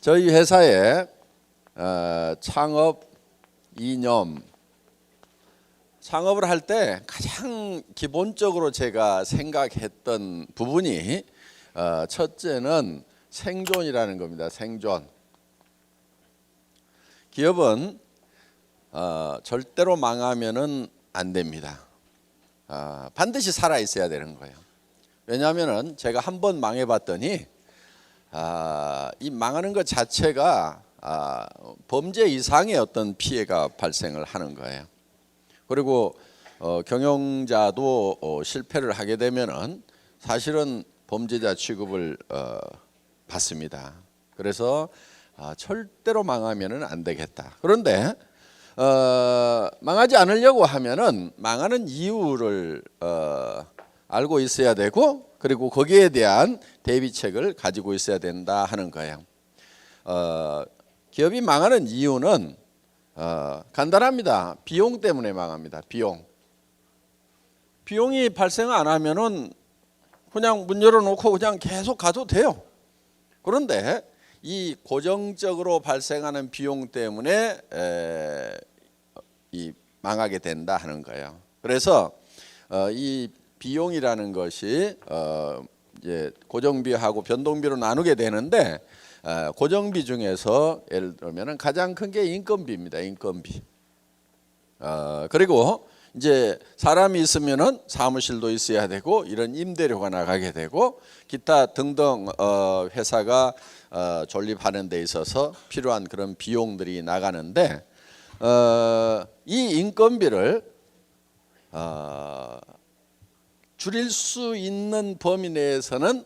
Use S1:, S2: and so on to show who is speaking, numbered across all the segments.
S1: 저희 회사의 창업 이념, 창업을 할 때 가장 기본적으로 제가 생각했던 부분이 첫째는 생존이라는 겁니다. 생존. 기업은 절대로 망하면은 안 됩니다. 반드시 살아 있어야 되는 거예요. 왜냐하면은 제가 한 번 망해봤더니 이 망하는 것 자체가 범죄 이상의 어떤 피해가 발생을 하는 거예요. 그리고 경영자도 실패를 하게 되면은 사실은 범죄자 취급을 받습니다. 그래서 절대로 망하면은 안 되겠다. 그런데 망하지 않으려고 하면은 망하는 이유를 알고 있어야 되고, 그리고 거기에 대한 대비책을 가지고 있어야 된다 하는 거예요. 기업이 망하는 이유는 간단합니다. 비용 때문에 망합니다. 비용이 발생 안 하면은 그냥 문 열어놓고 그냥 계속 가도 돼요. 그런데 이 고정적으로 발생하는 비용 때문에 망하게 된다 하는 거예요. 그래서 이 비용이라는 것이 이제 고정비하고 변동비로 나누게 되는데, 고정비 중에서 예를 들면 가장 큰 게 인건비입니다. 인건비. 그리고 이제 사람이 있으면은 사무실도 있어야 되고, 이런 임대료가 나가게 되고, 기타 등등 회사가 존립하는 데 있어서 필요한 그런 비용들이 나가는데, 이 인건비를 줄일 수 있는 범위 내에서는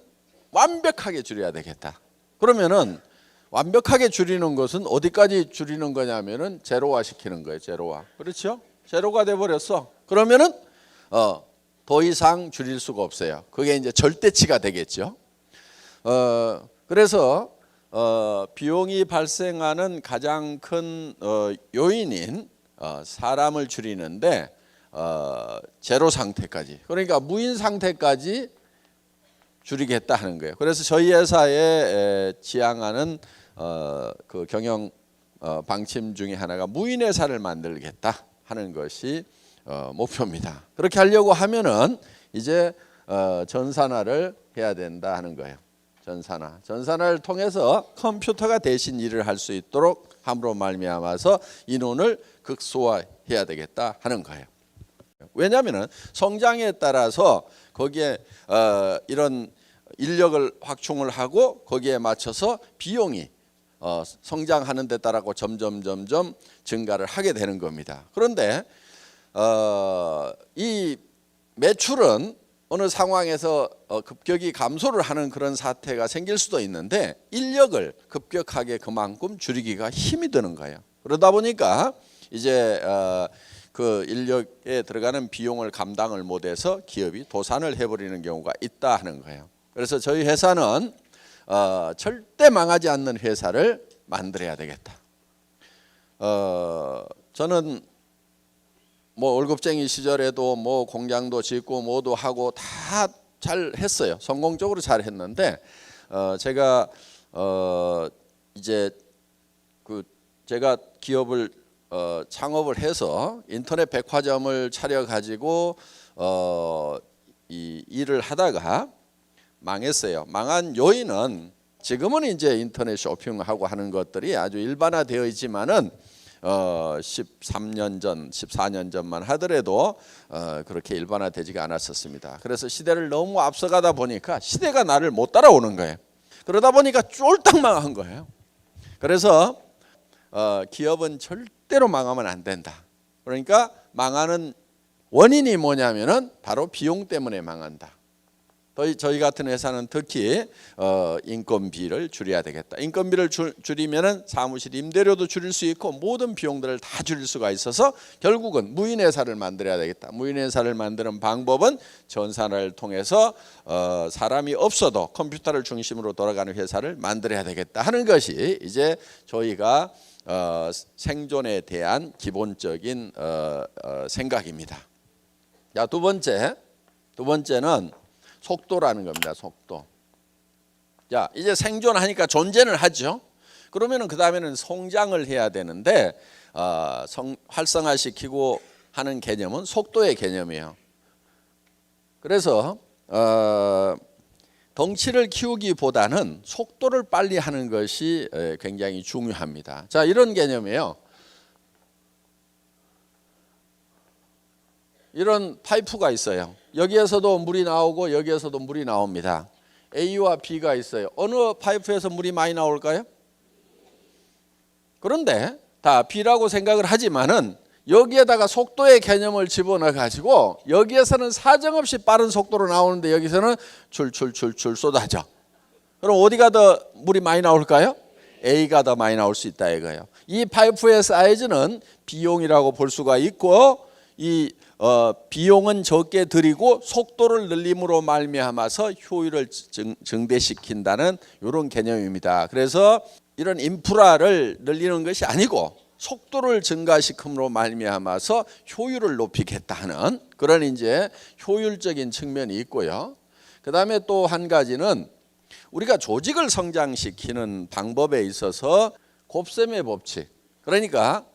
S1: 완벽하게 줄여야 되겠다. 그러면은 완벽하게 줄이는 것은 어디까지 줄이는 거냐면은 제로화 시키는 거예요. 제로화. 그렇죠? 제로가 돼 버렸어. 그러면은 더 이상 줄일 수가 없어요. 그게 이제 절대치가 되겠죠. 그래서 비용이 발생하는 가장 큰 요인인 사람을 줄이는데, 제로 상태까지, 그러니까 무인 상태까지 줄이겠다 하는 거예요. 그래서 저희 회사에 지향하는 그 경영 방침 중에 하나가 무인 회사를 만들겠다 하는 것이 목표입니다. 그렇게 하려고 하면은 이제 전산화를 해야 된다 하는 거예요. 전산화를 통해서 컴퓨터가 대신 일을 할 수 있도록 함으로 말미암아서 인원을 극소화해야 되겠다 하는 거예요. 왜냐하면 성장에 따라서 거기에 이런 인력을 확충을 하고 거기에 맞춰서 비용이 성장하는 데 따라서 점점 증가를 하게 되는 겁니다. 그런데 이 매출은 어느 상황에서 급격히 감소를 하는 그런 사태가 생길 수도 있는데, 인력을 급격하게 그만큼 줄이기가 힘이 드는 거예요. 그러다 보니까 이제 그 인력에 들어가는 비용을 감당을 못해서 기업이 도산을 해버리는 경우가 있다 하는 거예요. 그래서 저희 회사는 절대 망하지 않는 회사를 만들어야 되겠다. 저는 뭐 월급쟁이 시절에도 뭐 공장도 짓고 뭐도 하고 다 잘 했어요. 성공적으로 잘 했는데, 제가 이제 제가 기업을 창업을 해서 인터넷 백화점을 차려 가지고 이 일을 하다가 망했어요. 망한 요인은 지금은 이제 인터넷 쇼핑하고 하는 것들이 아주 일반화되어 있지만은 13년 전, 14년 전만 하더라도 그렇게 일반화되지가 않았었습니다. 그래서 시대를 너무 앞서가다 보니까 시대가 나를 못 따라오는 거예요. 그러다 보니까 쫄딱 망한 거예요. 그래서 기업은 절대로 망하면 안 된다. 그러니까 망하는 원인이 뭐냐면은 바로 비용 때문에 망한다. 저희 같은 회사는 특히 인건비를 줄여야 되겠다. 인건비를 줄이면은 사무실 임대료도 줄일 수 있고 모든 비용들을 다 줄일 수가 있어서 결국은 무인 회사를 만들어야 되겠다. 무인 회사를 만드는 방법은 전산화를 통해서 사람이 없어도 컴퓨터를 중심으로 돌아가는 회사를 만들어야 되겠다 하는 것이 이제 저희가 생존에 대한 기본적인 생각입니다. 자, 두 번째는 속도라는 겁니다. 속도. 자, 이제 생존하니까 존재는 하죠. 그러면은 그 다음에는 성장을 해야 되는데 활성화시키고 하는 개념은 속도의 개념이에요. 그래서 덩치를 키우기보다는 속도를 빨리 하는 것이 굉장히 중요합니다. 자, 이런 개념이에요. 이런 파이프가 있어요. 여기에서도 물이 나오고 여기에서도 물이 나옵니다. A와 B가 있어요. 어느 파이프에서 물이 많이 나올까요? 그런데 다 B라고 생각을 하지만은 여기에다가 속도의 개념을 집어넣어 가지고 여기에서는 사정없이 빠른 속도로 나오는데 여기서는 줄줄줄줄 쏟아져. 그럼 어디가 더 물이 많이 나올까요? A가 더 많이 나올 수 있다 이거예요. 이 파이프의 사이즈는 B용이라고 볼 수가 있고 이 비용은 적게 들이고 속도를 늘림으로 말미암아서 효율을 증대시킨다는 이런 개념입니다. 그래서 이런 인프라를 늘리는 것이 아니고 속도를 증가시킴으로 말미암아서 효율을 높이겠다 하는 그런 이제 효율적인 측면이 있고요. 그다음에 또 한 가지는 우리가 조직을 성장시키는 방법에 있어서 곱셈의 법칙. 그러니까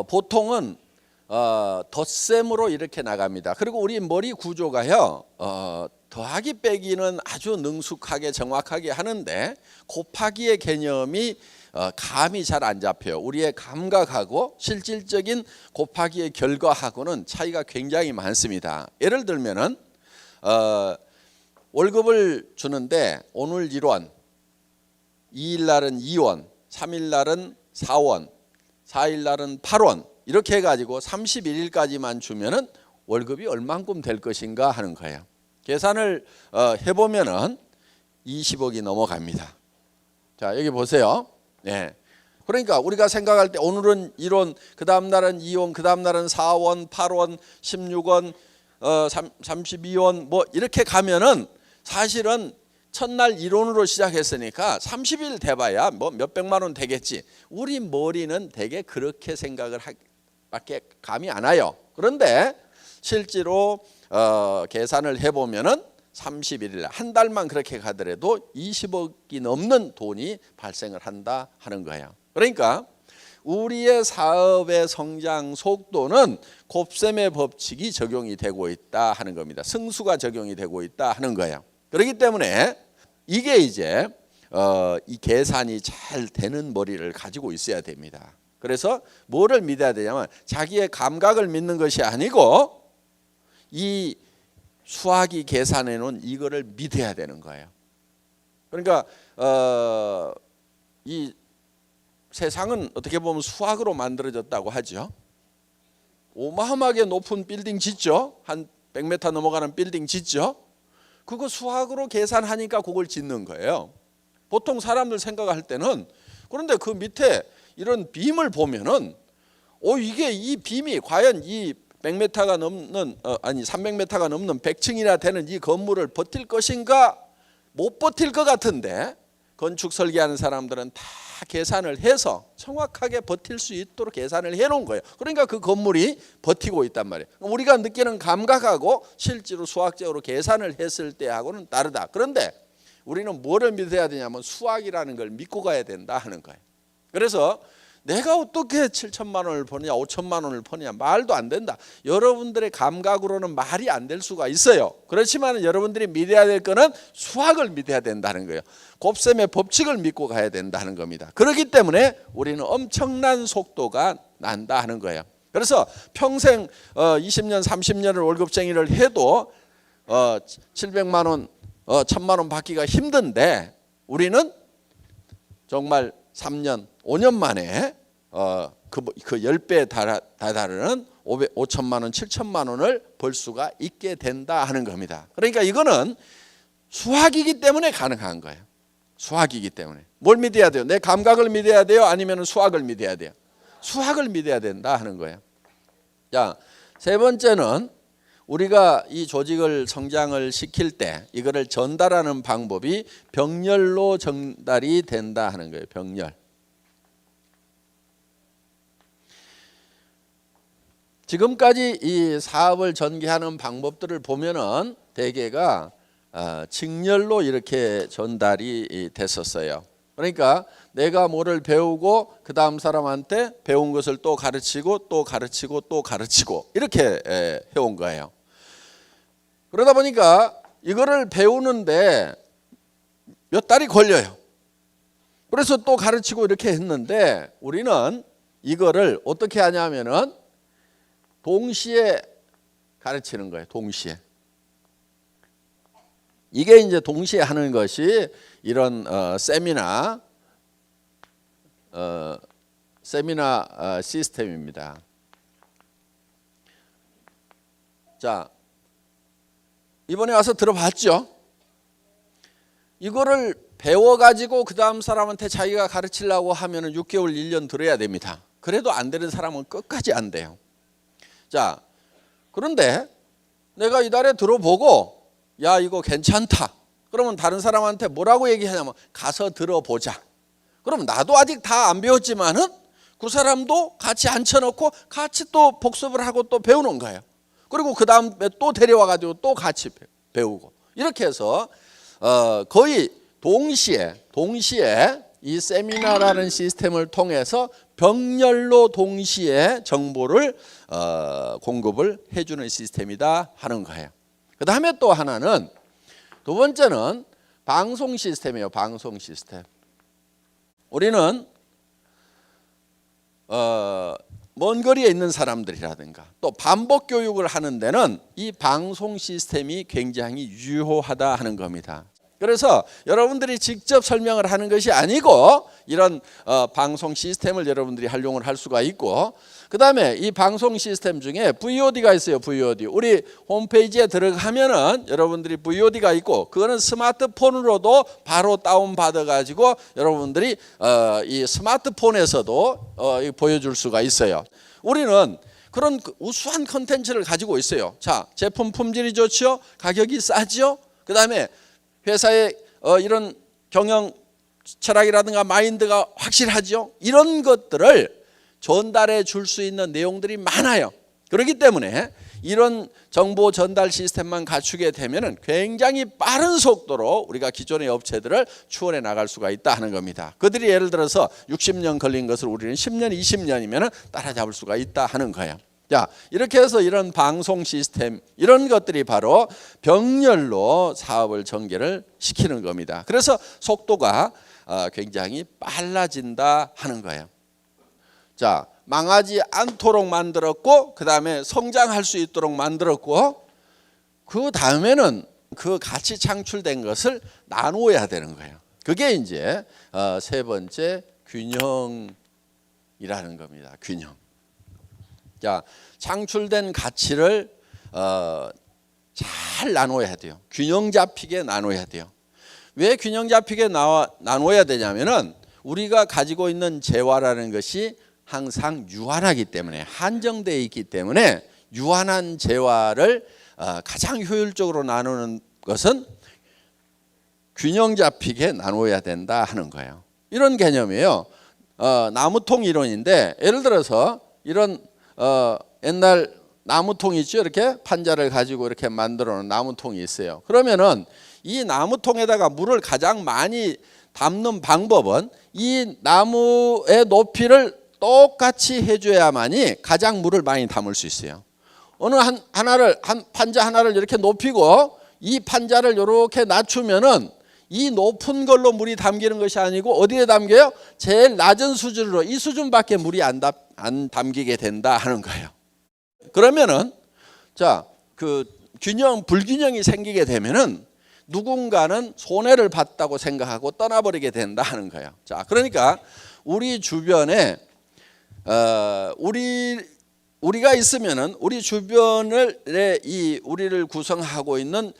S1: 보통은 덧셈으로 이렇게 나갑니다. 그리고 우리 머리 구조가요. 더하기 빼기는 아주 능숙하게 정확하게 하는데 곱하기의 개념이 감이 잘 안 잡혀요. 우리의 감각하고 실질적인 곱하기의 결과하고는 차이가 굉장히 많습니다. 예를 들면은 월급을 주는데 오늘 1원, 2일 날은 2원, 3일 날은 4원, 4일 날은 8원 이렇게 해가지고 31일까지만 주면은 월급이 얼만큼 될 것인가 하는 거예요. 계산을 해보면은 20억이 넘어갑니다. 자, 여기 보세요. 네. 그러니까 우리가 생각할 때 오늘은 1원, 그 다음 날은 2원, 그 다음 날은 4원, 8원, 16원, 32원 뭐 이렇게 가면은 사실은 첫날 1원으로 시작했으니까 30일 돼봐야 뭐 몇백만 원 되겠지. 우리 머리는 되게 그렇게 생각을 밖에 감이 안 와요. 그런데 실제로 계산을 해보면은 31일 한 달만 그렇게 가더라도 20억이 넘는 돈이 발생을 한다 하는 거예요. 그러니까 우리의 사업의 성장 속도는 곱셈의 법칙이 적용이 되고 있다 하는 겁니다. 승수가 적용이 되고 있다 하는 거예요. 그렇기 때문에 이게 이제 이 계산이 잘 되는 머리를 가지고 있어야 됩니다. 그래서 뭐를 믿어야 되냐면 자기의 감각을 믿는 것이 아니고 이 수학이 계산해 놓은 이거를 믿어야 되는 거예요. 그러니까 이 세상은 어떻게 보면 수학으로 만들어졌다고 하죠. 어마어마하게 높은 빌딩 짓죠. 한 100m 넘어가는 빌딩 짓죠. 그거 수학으로 계산하니까 그걸 짓는 거예요. 보통 사람들 생각할 때는 그런데 그 밑에 이런 빔을 보면은 이게 이 빔이 과연 이 100m가 넘는 300m가 넘는 100층이나 되는 이 건물을 버틸 것인가 못 버틸 것 같은데 건축 설계하는 사람들은 다 계산을 해서 정확하게 버틸 수 있도록 계산을 해놓은 거예요. 그러니까 그 건물이 버티고 있단 말이에요. 우리가 느끼는 감각하고 실제로 수학적으로 계산을 했을 때하고는 다르다. 그런데 우리는 뭐를 믿어야 되냐면 수학이라는 걸 믿고 가야 된다 하는 거예요. 그래서 내가 어떻게 7천만 원을 버느냐 5천만 원을 버느냐 말도 안 된다. 여러분들의 감각으로는 말이 안 될 수가 있어요. 그렇지만 여러분들이 믿어야 될 거는 수학을 믿어야 된다는 거예요. 곱셈의 법칙을 믿고 가야 된다는 겁니다. 그렇기 때문에 우리는 엄청난 속도가 난다 하는 거예요. 그래서 평생 20년 30년을 월급쟁이를 해도 700만 원 1000만 원 받기가 힘든데 우리는 정말 3년 5년 만에 그 10배에 다다르는 5천만 원 7천만 원을 벌 수가 있게 된다 하는 겁니다. 그러니까 이거는 수학이기 때문에 가능한 거예요. 수학이기 때문에. 뭘 믿어야 돼요? 내 감각을 믿어야 돼요? 아니면 수학을 믿어야 돼요? 수학을 믿어야 된다 하는 거예요. 자, 세 번째는 우리가 이 조직을 성장을 시킬 때 이거를 전달하는 방법이 병렬로 전달이 된다 하는 거예요. 병렬. 지금까지 이 사업을 전개하는 방법들을 보면은 대개가 직렬로 이렇게 전달이 됐었어요. 그러니까 내가 뭐를 배우고 그 다음 사람한테 배운 것을 또 가르치고 또 가르치고 또 가르치고 이렇게 해온 거예요. 그러다 보니까 이거를 배우는데 몇 달이 걸려요. 그래서 또 가르치고 이렇게 했는데 우리는 이거를 어떻게 하냐면은 동시에 가르치는 거예요. 동시에. 이게 이제 동시에 하는 것이 이런 세미나 시스템입니다. 자, 이번에 와서 들어봤죠? 이거를 배워가지고 그 다음 사람한테 자기가 가르치려고 하면 6개월, 1년 들어야 됩니다. 그래도 안 되는 사람은 끝까지 안 돼요. 자, 그런데 내가 이달에 들어보고 야 이거 괜찮다. 그러면 다른 사람한테 뭐라고 얘기하냐면 가서 들어보자. 그럼 나도 아직 다 안 배웠지만은 그 사람도 같이 앉혀놓고 같이 또 복습을 하고 또 배우는 거예요. 그리고 그 다음에 또 데려와가지고 또 같이 배우고 이렇게 해서 거의 동시에 이 세미나라는 시스템을 통해서 병렬로 동시에 정보를 공급을 해주는 시스템이다 하는 거예요. 그 다음에 또 하나는 두 번째는 방송 시스템이에요. 방송 시스템. 우리는 먼 거리에 있는 사람들이라든가 또 반복 교육을 하는 데는 이 방송 시스템이 굉장히 유효하다 하는 겁니다. 그래서 여러분들이 직접 설명을 하는 것이 아니고 이런 방송 시스템을 여러분들이 활용을 할 수가 있고 그 다음에 이 방송 시스템 중에 VOD가 있어요. VOD. 우리 홈페이지에 들어가면은 여러분들이 VOD가 있고 그거는 스마트폰으로도 바로 다운받아 가지고 여러분들이 이 스마트폰에서도 보여줄 수가 있어요. 우리는 그런 우수한 컨텐츠를 가지고 있어요. 자, 제품 품질이 좋죠. 가격이 싸죠. 그 다음에 회사의 이런 경영 철학이라든가 마인드가 확실하죠. 이런 것들을 전달해 줄 수 있는 내용들이 많아요. 그렇기 때문에 이런 정보 전달 시스템만 갖추게 되면 굉장히 빠른 속도로 우리가 기존의 업체들을 추월해 나갈 수가 있다 하는 겁니다. 그들이 예를 들어서 60년 걸린 것을 우리는 10년, 20년이면 따라잡을 수가 있다 하는 거예요. 자, 이렇게 해서 이런 방송 시스템 이런 것들이 바로 병렬로 사업을 전개를 시키는 겁니다. 그래서 속도가 굉장히 빨라진다 하는 거예요. 자, 망하지 않도록 만들었고 그 다음에 성장할 수 있도록 만들었고 그 다음에는 그 같이 창출된 것을 나누어야 되는 거예요. 그게 이제 세 번째 균형이라는 겁니다. 균형. 자, 창출된 가치를 잘 나눠야 돼요. 균형 잡히게 나눠야 돼요. 왜 균형 잡히게 나눠야 되냐면은 우리가 가지고 있는 재화라는 것이 항상 유한하기 때문에 한정되어 있기 때문에 유한한 재화를 가장 효율적으로 나누는 것은 균형 잡히게 나눠야 된다 하는 거예요. 이런 개념이에요. 나무통 이론인데 예를 들어서 이런 옛날 나무통이 있죠. 이렇게 판자를 가지고 이렇게 만들어 놓은 나무통이 있어요. 그러면은 이 나무통에다가 물을 가장 많이 담는 방법은 이 나무의 높이를 똑같이 해줘야만이 가장 물을 많이 담을 수 있어요. 어느 한 판자 하나를 이렇게 높이고 이 판자를 이렇게 낮추면은 이 높은 걸로 물이 담기는 것이 아니고 어디에 담겨요? 제일 낮은 수준으로 이 수준밖에 물이 안 담기게 된다 하는 거예요. 그러면은 자, 그 불균형이 생기게 되면은 누군가는 손해를 봤다고 생각하고 떠나버리게 된다 하는 거예요. 자, 그러니까 우리 주변에 우리가 있으면은 우리 주변을 우리를 구성하고 있는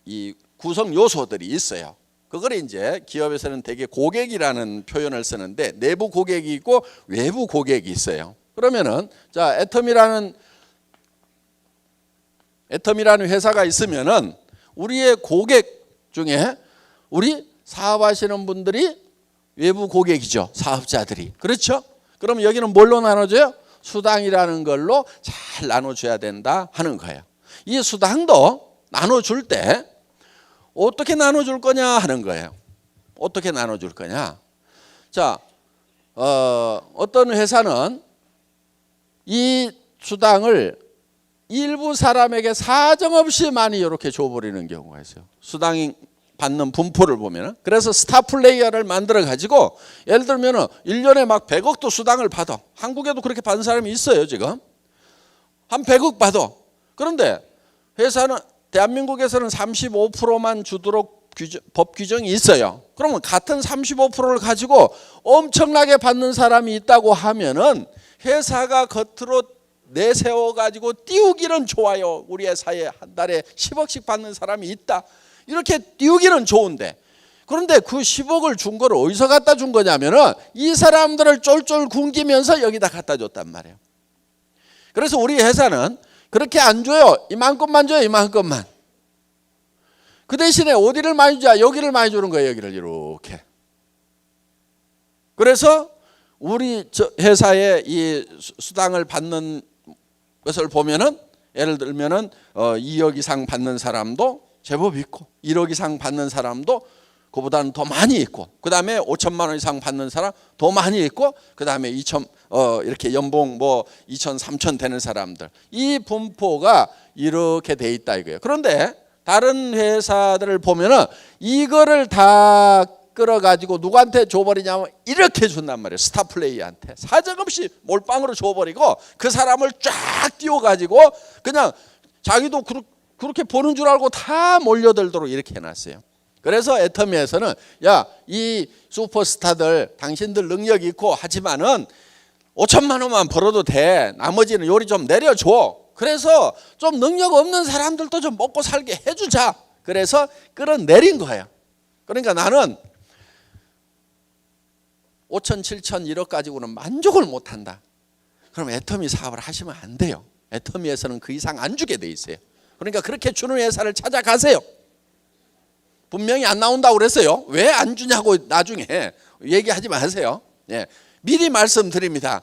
S1: 이 구성 요소들이 있어요. 그걸 이제 기업에서는 되게 고객이라는 표현을 쓰는데 내부 고객이 있고 외부 고객이 있어요. 그러면은 자, 애텀이라는 회사가 있으면은 우리의 고객 중에 우리 사업하시는 분들이 외부 고객이죠. 사업자들이. 그렇죠? 그럼 여기는 뭘로 나눠줘요? 수당이라는 걸로 잘 나눠줘야 된다 하는 거예요. 이 수당도 나눠줄 때 어떻게 나눠줄 거냐 하는 거예요. 어떻게 나눠줄 거냐? 자, 어떤 회사는 이 수당을 일부 사람에게 사정없이 많이 이렇게 줘버리는 경우가 있어요. 수당이 받는 분포를 보면은. 그래서 스타 플레이어를 만들어 가지고 예를 들면은 1년에 막 100억도 수당을 받아. 한국에도 그렇게 받는 사람이 있어요, 지금. 한 100억 받아. 그런데 회사는 대한민국에서는 35%만 주도록 법 규정이 있어요. 그러면 같은 35%를 가지고 엄청나게 받는 사람이 있다고 하면은 회사가 겉으로 내세워 가지고 띄우기는 좋아요. 우리 회사에 한 달에 10억씩 받는 사람이 있다. 이렇게 띄우기는 좋은데, 그런데 그 10억을 준 거를 어디서 갖다 준 거냐면은 이 사람들을 쫄쫄 굶기면서 여기다 갖다 줬단 말이에요. 그래서 우리 회사는 그렇게 안 줘요. 이만큼만 줘요. 이만큼만. 그 대신에 어디를 많이 주자? 여기를 많이 주는 거예요. 여기를 이렇게. 그래서 우리 회사의 이 수당을 받는 것을 보면은 예를 들면은 2억 이상 받는 사람도 제법 있고 1억 이상 받는 사람도 그보다는 더 많이 있고, 그 다음에 5천만 원 이상 받는 사람 더 많이 있고, 그 다음에 이렇게 연봉 뭐 2천, 3천 되는 사람들, 이 분포가 이렇게 돼 있다 이거예요. 그런데 다른 회사들을 보면은 이거를 다 끌어가지고 누구한테 줘버리냐면 이렇게 준단 말이에요. 스타 플레이한테 사정없이 몰빵으로 줘버리고 그 사람을 쫙 띄워가지고 그냥 자기도 그렇게 보는 줄 알고 다 몰려들도록 이렇게 해놨어요. 그래서 애터미에서는 야, 이 슈퍼스타들 당신들 능력 있고 하지만은 5천만 원만 벌어도 돼. 나머지는 요리 좀 내려줘. 그래서 좀 능력 없는 사람들도 좀 먹고 살게 해주자. 그래서 끌어내린 거예요. 그러니까 나는 5천, 7천, 1억 가지고는 만족을 못한다. 그럼 애터미 사업을 하시면 안 돼요. 애터미에서는 그 이상 안 주게 돼 있어요. 그러니까 그렇게 주는 회사를 찾아가세요. 분명히 안 나온다고 그랬어요. 왜 안 주냐고 나중에 얘기하지 마세요. 예, 미리 말씀드립니다.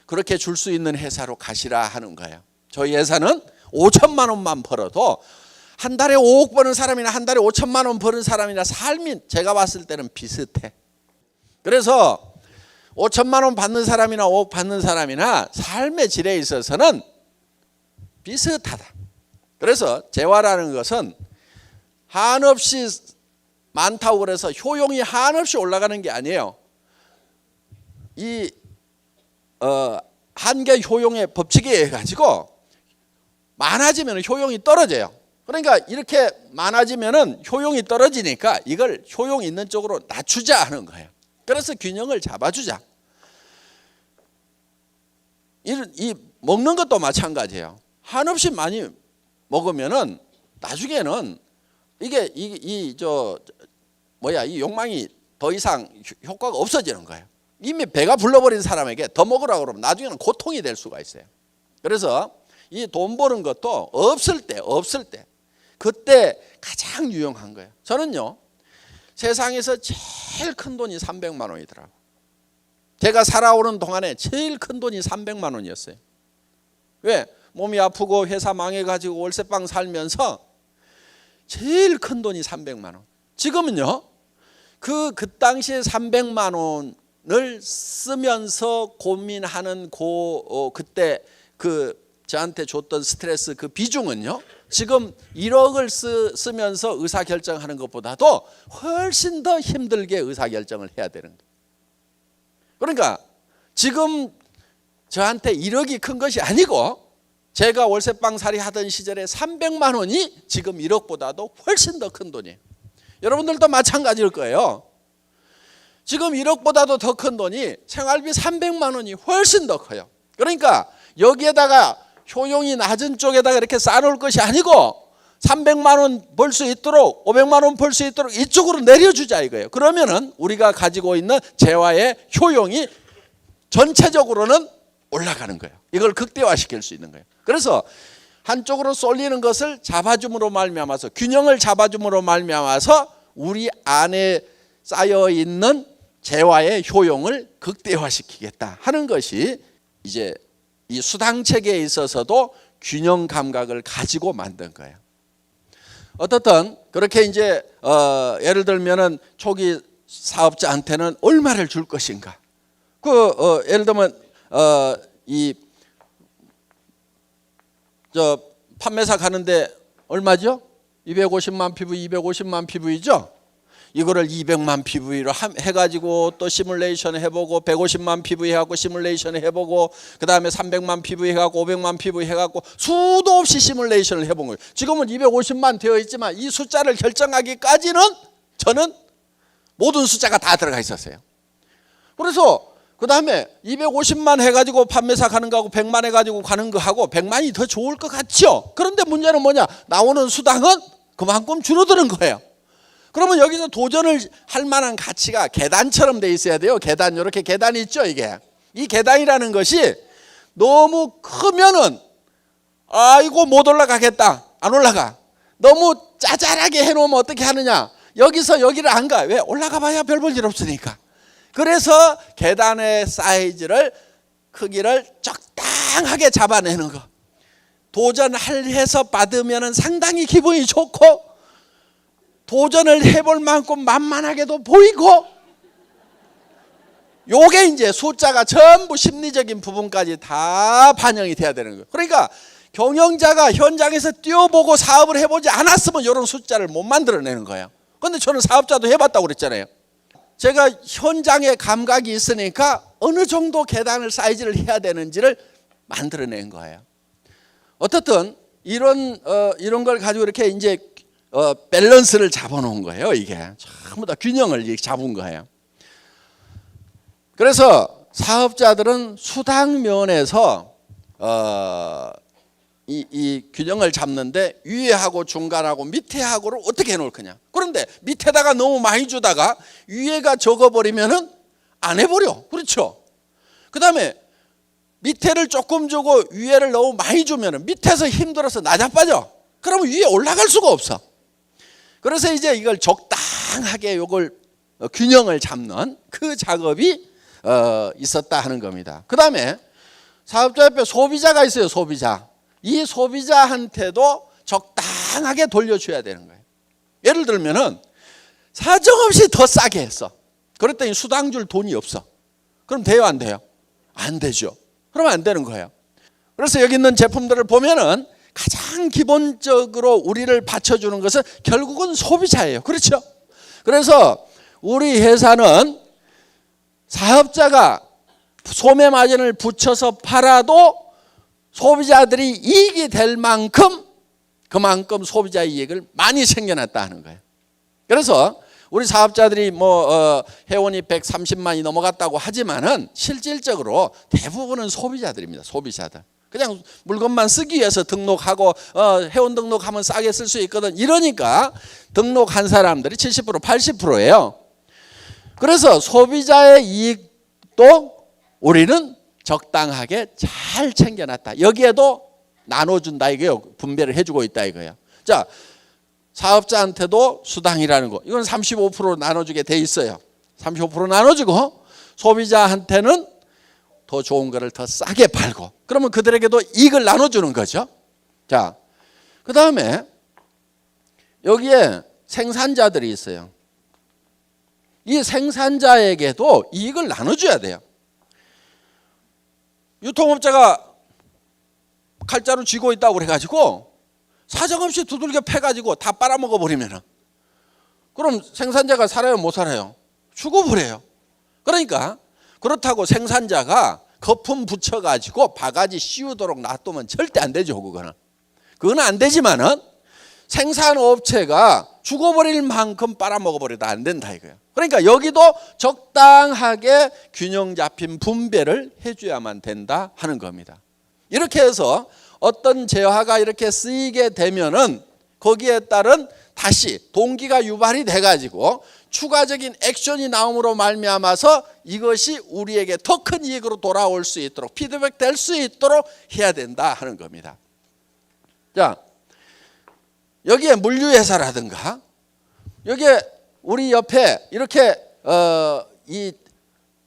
S1: 그렇게 줄 수 있는 회사로 가시라 하는 거예요. 저희 회사는 5천만 원만 벌어도 한 달에 5억 버는 사람이나 한 달에 5천만 원 버는 사람이나 삶이 제가 봤을 때는 비슷해. 그래서 5천만 원 받는 사람이나 5억 받는 사람이나 삶의 질에 있어서는 비슷하다. 그래서 재화라는 것은 한없이 많다고 그래서 효용이 한없이 올라가는 게 아니에요. 이 한계 효용의 법칙에 의해 가지고 많아지면 효용이 떨어져요. 그러니까 이렇게 많아지면 효용이 떨어지니까 이걸 효용 있는 쪽으로 낮추자 하는 거예요. 그래서 균형을 잡아주자. 이 먹는 것도 마찬가지예요. 한없이 많이 먹으면은 나중에는 이 욕망이 더 이상 효과가 없어지는 거예요. 이미 배가 불러버린 사람에게 더 먹으라고 그러면 나중에는 고통이 될 수가 있어요. 그래서 이 돈 버는 것도 없을 때 그때 가장 유용한 거예요. 저는요, 세상에서 제일 큰 돈이 300만 원이더라고요. 제가 살아오는 동안에 제일 큰 돈이 300만 원이었어요. 왜? 몸이 아프고 회사 망해가지고 월세방 살면서 제일 큰 돈이 300만 원. 지금은요, 그 당시에 300만 원을 쓰면서 고민하는 그때 저한테 줬던 스트레스 그 비중은요, 지금 1억을 쓰면서 의사결정하는 것보다도 훨씬 더 힘들게 의사결정을 해야 되는 거예요. 그러니까 지금 저한테 1억이 큰 것이 아니고 제가 월세방 살이 하던 시절에 300만 원이 지금 1억보다도 훨씬 더 큰 돈이에요. 여러분들도 마찬가지일 거예요. 지금 1억보다도 더 큰 돈이 생활비 300만 원이 훨씬 더 커요. 그러니까 여기에다가 효용이 낮은 쪽에다가 이렇게 쌓아놓을 것이 아니고 300만 원 벌 수 있도록 500만 원 벌 수 있도록 이쪽으로 내려주자 이거예요. 그러면은 우리가 가지고 있는 재화의 효용이 전체적으로는 올라가는 거예요. 이걸 극대화시킬 수 있는 거예요. 그래서 한쪽으로 쏠리는 것을 잡아줌으로 말미암아서, 균형을 잡아줌으로 말미암아서 우리 안에 쌓여 있는 재화의 효용을 극대화시키겠다 하는 것이 이제 이 수당 체계에 있어서도 균형 감각을 가지고 만든 거예요. 어떻든 그렇게 이제 예를 들면은 초기 사업자한테는 얼마를 줄 것인가. 예를 들면 판매사 가는데 얼마죠? 250만 PV, 250만 PV죠. 이거를 200만 PV로 해가지고 또 시뮬레이션 해보고 150만 PV 해갖고 시뮬레이션 해보고 그 다음에 300만 PV 해갖고 500만 PV 해갖고 수도 없이 시뮬레이션을 해본 거예요. 지금은 250만 되어 있지만 이 숫자를 결정하기까지는 저는 모든 숫자가 다 들어가 있었어요. 그래서 그 다음에 250만 해가지고 판매사 가는 거하고 100만 해가지고 가는 거하고 100만이 더 좋을 것 같죠. 그런데 문제는 뭐냐? 나오는 수당은 그만큼 줄어드는 거예요. 그러면 여기서 도전을 할 만한 가치가 계단처럼 돼 있어야 돼요. 계단, 이렇게 계단이 있죠. 이게 이 계단이라는 것이 너무 크면은 이거 못 올라가겠다, 안 올라가. 너무 짜잘하게 해놓으면 어떻게 하느냐? 여기서 여기를 안 가. 왜? 올라가 봐야 별 볼 일 없으니까. 그래서 계단의 사이즈를, 크기를 적당하게 잡아내는 거. 도전해서 받으면 상당히 기분이 좋고 도전을 해볼 만큼 만만하게도 보이고, 요게 이제 숫자가 전부 심리적인 부분까지 다 반영이 돼야 되는 거예요. 그러니까 경영자가 현장에서 뛰어보고 사업을 해보지 않았으면 이런 숫자를 못 만들어내는 거예요. 그런데 저는 사업자도 해봤다고 그랬잖아요. 제가 현장에 감각이 있으니까 어느 정도 계단을 사이즈를 해야 되는지를 만들어낸 거예요. 어떻든 이런 걸 가지고 이렇게 이제 밸런스를 잡아놓은 거예요. 이게 전부 다 균형을 잡은 거예요. 그래서 사업자들은 수당 면에서 이 균형을 잡는데 위에하고 중간하고 밑에하고를 어떻게 해놓을 거냐. 그런데 밑에다가 너무 많이 주다가 위에가 적어버리면은 안 해버려. 그렇죠. 그 다음에 밑에를 조금 주고 위에를 너무 많이 주면은 밑에서 힘들어서 나자빠져. 그러면 위에 올라갈 수가 없어. 그래서 이제 이걸 적당하게 요걸 균형을 잡는 그 작업이 있었다 하는 겁니다. 그 다음에 사업자 옆에 소비자가 있어요. 소비자. 이 소비자한테도 적당하게 돌려줘야 되는 거예요. 예를 들면은 사정없이 더 싸게 했어. 그랬더니 수당 줄 돈이 없어. 그럼 돼요, 안 돼요? 안 되죠. 그러면 안 되는 거예요. 그래서 여기 있는 제품들을 보면은 가장 기본적으로 우리를 받쳐주는 것은 결국은 소비자예요. 그렇죠? 그래서 우리 회사는 사업자가 소매 마진을 붙여서 팔아도 소비자들이 이익이 될 만큼 그만큼 소비자 이익을 많이 챙겨놨다 하는 거예요. 그래서 우리 사업자들이 회원이 130만이 넘어갔다고 하지만은 실질적으로 대부분은 소비자들입니다. 소비자들. 그냥 물건만 쓰기 위해서 등록하고 회원 등록하면 싸게 쓸 수 있거든. 이러니까 등록한 사람들이 70% 80%예요. 그래서 소비자의 이익도 우리는 적당하게 잘 챙겨놨다. 여기에도 나눠준다 이거예요. 분배를 해주고 있다 이거예요. 자, 사업자한테도 수당이라는 거, 이건 35% 나눠주게 돼 있어요. 35% 나눠주고 소비자한테는 더 좋은 거를 더 싸게 팔고, 그러면 그들에게도 이익을 나눠주는 거죠. 자, 그 다음에 여기에 생산자들이 있어요. 이 생산자에게도 이익을 나눠줘야 돼요. 유통업자가 칼자루 쥐고 있다고 그래가지고 사정없이 두들겨 패가지고 다 빨아먹어 버리면은, 그럼 생산자가 살아요, 못 살아요? 죽어버려요. 그러니까 그렇다고 생산자가 거품 붙여가지고 바가지 씌우도록 놔두면 절대 안 되죠. 그건 안 되지만은 생산업체가 죽어버릴 만큼 빨아먹어버려도 안 된다 이거예요. 그러니까 여기도 적당하게 균형 잡힌 분배를 해줘야만 된다 하는 겁니다. 이렇게 해서 어떤 재화가 이렇게 쓰이게 되면은 거기에 따른 다시 동기가 유발이 돼가지고 추가적인 액션이 나옴으로 말미암아서 이것이 우리에게 더 큰 이익으로 돌아올 수 있도록, 피드백 될 수 있도록 해야 된다 하는 겁니다. 자, 여기에 물류회사라든가 여기에 우리 옆에 이렇게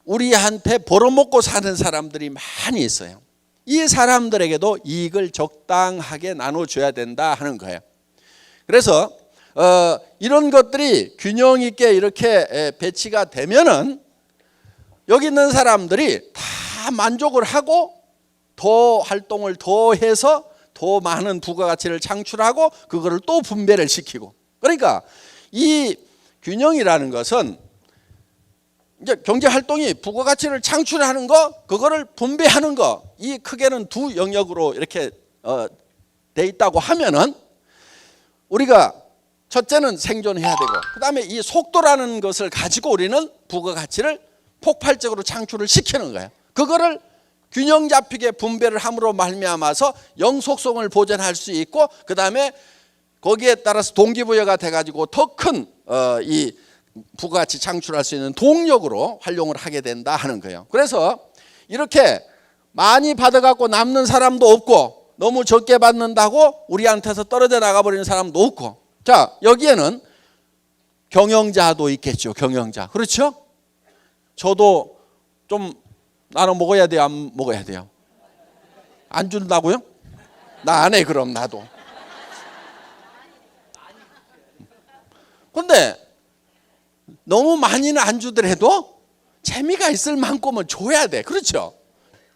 S1: 우리한테 벌어먹고 사는 사람들이 많이 있어요. 이 사람들에게도 이익을 적당하게 나눠줘야 된다 하는 거예요. 그래서 이런 것들이 균형 있게 이렇게 배치가 되면은 여기 있는 사람들이 다 만족을 하고 더 활동을 더 해서 더 많은 부가가치를 창출하고 그거를 또 분배를 시키고, 그러니까 이 균형이라는 것은 이제 경제 활동이 부가가치를 창출하는 거, 그거를 분배하는 거, 이 크게는 두 영역으로 이렇게 돼 있다고 하면은 우리가 첫째는 생존해야 되고, 그다음에 이 속도라는 것을 가지고 우리는 부가가치를 폭발적으로 창출을 시키는 거예요. 그거를 균형 잡히게 분배를 함으로 말미암아서 영속성을 보존할 수 있고, 그다음에 거기에 따라서 동기부여가 돼가지고 더 큰 이 부가가치 창출할 수 있는 동력으로 활용을 하게 된다 하는 거예요. 그래서 이렇게 많이 받아갖고 남는 사람도 없고, 너무 적게 받는다고 우리한테서 떨어져 나가버리는 사람도 없고, 자, 여기에는 경영자도 있겠죠. 경영자. 그렇죠? 저도 좀 나눠 먹어야 돼요? 안 먹어야 돼요? 안 준다고요? 나 안 해. 그럼 나도. 근데 너무 많이는 안 주더라도 재미가 있을 만큼은 줘야 돼. 그렇죠?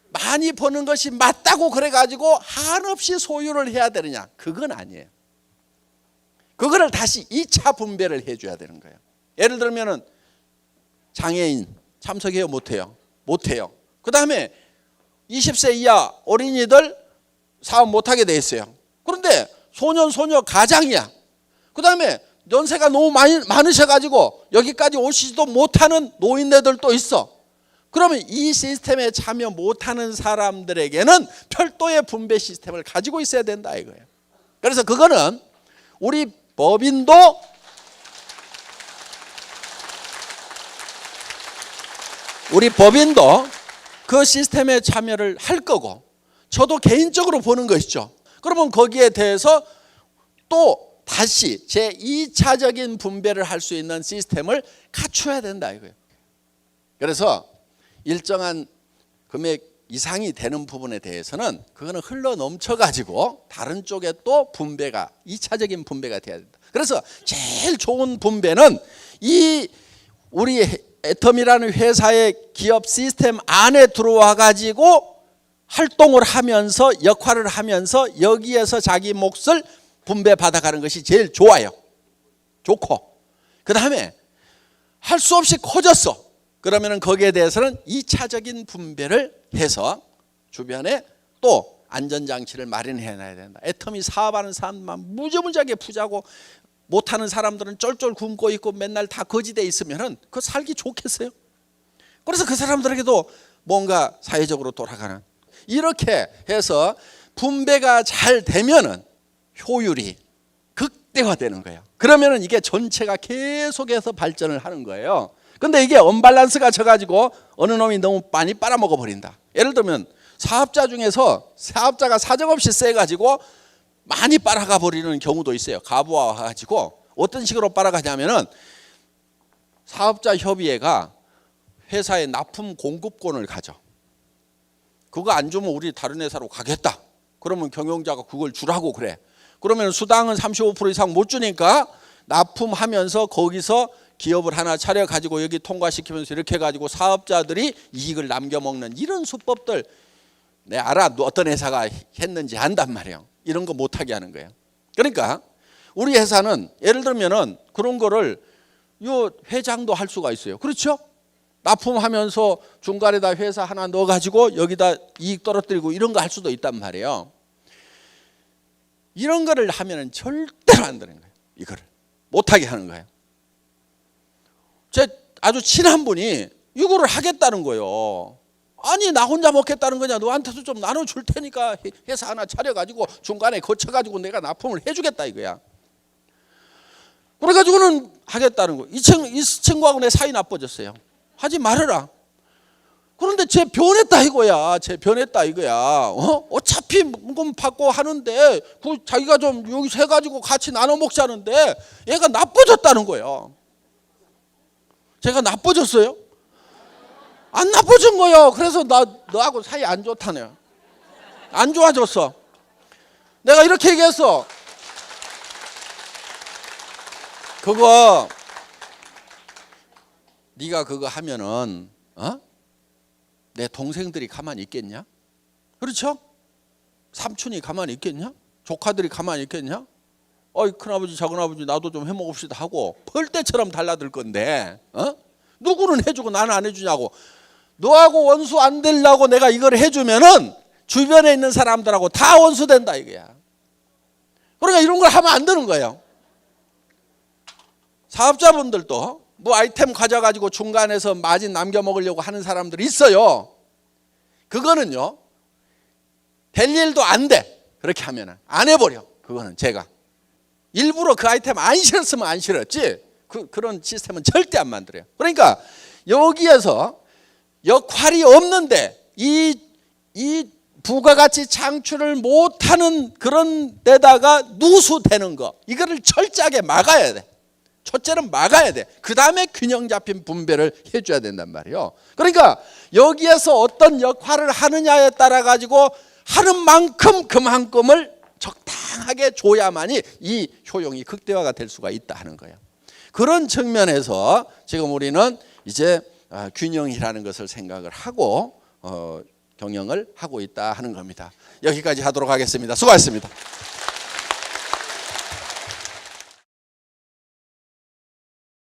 S1: 많이 버는 것이 맞다고 그래가지고 한없이 소유를 해야 되느냐? 그건 아니에요. 그거를 다시 2차 분배를 해줘야 되는 거예요. 예를 들면은 장애인 참석해요? 못해요? 못해요. 그 다음에 20세 이하 어린이들 사업 못하게 돼 있어요. 그런데 소년 소녀 가장이야. 그 다음에 연세가 너무 많으셔가지고 여기까지 오시지도 못하는 노인네들도 있어. 그러면 이 시스템에 참여 못하는 사람들에게는 별도의 분배 시스템을 가지고 있어야 된다 이거예요. 그래서 그거는 우리 법인도 그 시스템에 참여를 할 거고, 저도 개인적으로 보는 것이죠. 그러면 거기에 대해서 또 다시 제2차적인 분배를 할 수 있는 시스템을 갖춰야 된다 이거예요. 그래서 일정한 금액 이상이 되는 부분에 대해서는 그거는 흘러 넘쳐 가지고 다른 쪽에 또 분배가 2차적인 분배가 돼야 된다. 그래서 제일 좋은 분배는 이 우리 애텀이라는 회사의 기업 시스템 안에 들어와 가지고 활동을 하면서 역할을 하면서 여기에서 자기 몫을 분배 받아가는 것이 제일 좋아요. 좋고, 그 다음에 할 수 없이 커졌어. 그러면 거기에 대해서는 2차적인 분배를 해서 주변에 또 안전장치를 마련해 놔야 된다. 애터미 사업하는 사람만 무지무지하게 부자고 못하는 사람들은 쫄쫄 굶고 있고 맨날 다 거지돼 있으면 그거 살기 좋겠어요? 그래서 그 사람들에게도 뭔가 사회적으로 돌아가는, 이렇게 해서 분배가 잘 되면은 효율이 극대화되는 거예요. 그러면은 이게 전체가 계속해서 발전을 하는 거예요. 근데 이게 언밸런스가 져가지고 어느 놈이 너무 많이 빨아먹어 버린다. 예를 들면 사업자 중에서 사업자가 사정없이 세가지고 많이 빨아가 버리는 경우도 있어요. 가부와 가지고 어떤 식으로 빨아가냐면은 사업자 협의회가 회사에 납품 공급권을 가져. 그거 안 주면 우리 다른 회사로 가겠다. 그러면 경영자가 그걸 주라고 그래. 그러면 수당은 35% 이상 못 주니까 납품하면서 거기서 기업을 하나 차려 가지고 여기 통과시키면서 이렇게 해가지고 사업자들이 이익을 남겨먹는 이런 수법들, 내 알아. 어떤 회사가 했는지 안단 말이에요. 이런 거 못하게 하는 거예요. 그러니까 우리 회사는 예를 들면은 그런 거를 요 회장도 할 수가 있어요. 그렇죠? 납품하면서 중간에다 회사 하나 넣어가지고 여기다 이익 떨어뜨리고 이런 거 할 수도 있단 말이에요. 이런 거를 하면은 절대로 안 되는 거예요. 이거를 못하게 하는 거예요. 제 아주 친한 분이 이거를 하겠다는 거예요. 아니 나 혼자 먹겠다는 거냐, 너한테도 좀 나눠줄 테니까 회사 하나 차려가지고 중간에 거쳐가지고 내가 납품을 해주겠다 이거야. 그래가지고는 하겠다는 거예요. 이 친구하고 내 사이 나빠졌어요. 하지 말아라. 그런데 쟤 변했다 이거야. 쟤 변했다 이거야. 어차피 금 받고 하는데 그 자기가 좀 여기서 해가지고 같이 나눠 먹자는데 얘가 나빠졌다는 거예요. 제가 나빠졌어요? 안 나빠진 거예요. 그래서 너하고 사이 안 좋다네요. 안 좋아졌어. 내가 이렇게 얘기했어. 그거 네가 그거 하면은 내 동생들이 가만히 있겠냐? 그렇죠? 삼촌이 가만히 있겠냐? 조카들이 가만히 있겠냐? 어이 큰아버지 작은아버지 나도 좀 해먹읍시다 하고 벌떼처럼 달라들 건데 누구는 해주고 나는 안 해주냐고. 너하고 원수 안 되려고 내가 이걸 해주면은 주변에 있는 사람들하고 다 원수 된다 이거야. 그러니까 이런 걸 하면 안 되는 거예요. 사업자분들도 뭐 아이템 가져가지고 중간에서 마진 남겨 먹으려고 하는 사람들이 있어요. 그거는요 될 일도 안 돼. 그렇게 하면 안 해버려. 그거는 제가 일부러 그 아이템 안 실었으면 안 실었지 그런 시스템은 절대 안 만들어요. 그러니까 여기에서 역할이 없는데 이 부가가치 창출을 못하는 그런 데다가 누수되는 거 이거를 철저하게 막아야 돼. 첫째는 막아야 돼. 그 다음에 균형 잡힌 분배를 해줘야 된단 말이에요. 그러니까 여기에서 어떤 역할을 하느냐에 따라 가지고 하는 만큼 그만큼을 적당하게 줘야만이 이 효용이 극대화가 될 수가 있다 하는 거예요. 그런 측면에서 지금 우리는 이제 균형이라는 것을 생각을 하고 경영을 하고 있다 하는 겁니다. 여기까지 하도록 하겠습니다. 수고하셨습니다.